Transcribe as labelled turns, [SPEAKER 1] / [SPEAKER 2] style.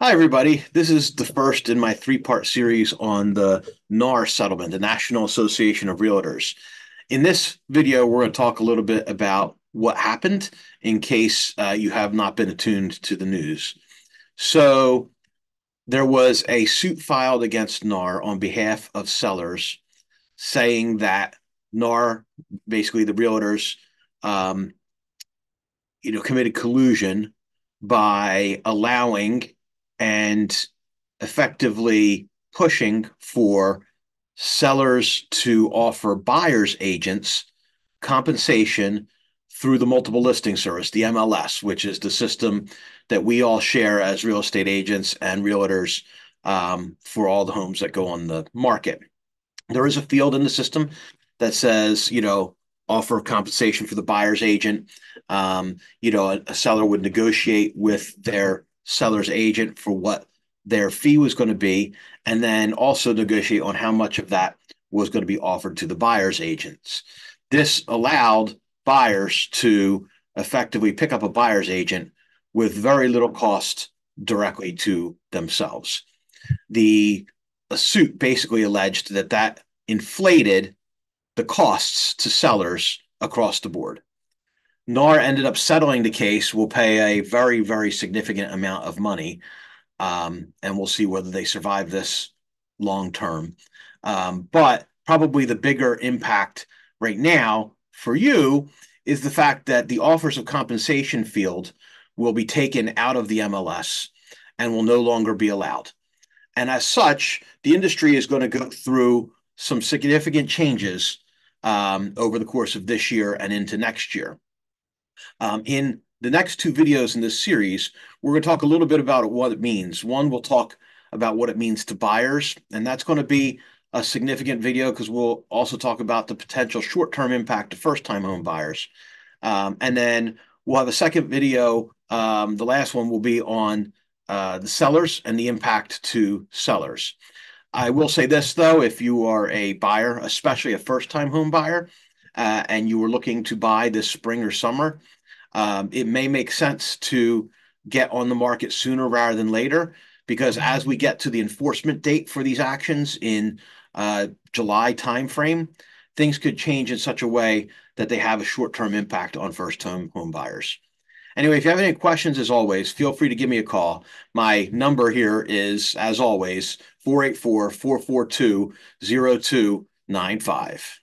[SPEAKER 1] Hi, everybody. This is the first in my three-part series on the NAR settlement, the National Association of Realtors. In this video, we're going to talk a little bit about what happened in case you have not been attuned to the news. So, there was a suit filed against NAR on behalf of sellers saying that NAR, basically the realtors, um, committed collusion by allowing and effectively pushing for sellers to offer buyers agents compensation through the multiple listing service, the MLS, which is the system that we all share as real estate agents and realtors for all the homes that go on the market. There is a field in the system that says, offer compensation for the buyer's agent. A seller would negotiate with their seller's agent for what their fee was going to be, and then also negotiate on how much of that was going to be offered to the buyer's agents. This allowed buyers to effectively pick up a buyer's agent with very little cost directly to themselves. The suit basically alleged that inflated the costs to sellers across the board. NAR ended up settling the case, will pay a very, very significant amount of money, and we'll see whether they survive this long term. But probably the bigger impact right now for you is the fact that the offers of compensation field will be taken out of the MLS and will no longer be allowed. And as such, the industry is going to go through some significant changes over the course of this year and into next year. In the next two videos in this series, we're going to talk a little bit about what it means. One, we'll talk about what it means to buyers, and that's going to be a significant video because we'll also talk about the potential short-term impact to first-time home buyers. And then we'll have a second video. The last one will be on the sellers and the impact to sellers. I will say this, though, if you are a buyer, especially a first-time home buyer, and you were looking to buy this spring or summer, it may make sense to get on the market sooner rather than later, because as we get to the enforcement date for these actions in July timeframe, things could change in such a way that they have a short-term impact on first-time home buyers. Anyway, if you have any questions, as always, feel free to give me a call. My number here is, as always, 484-442-0295.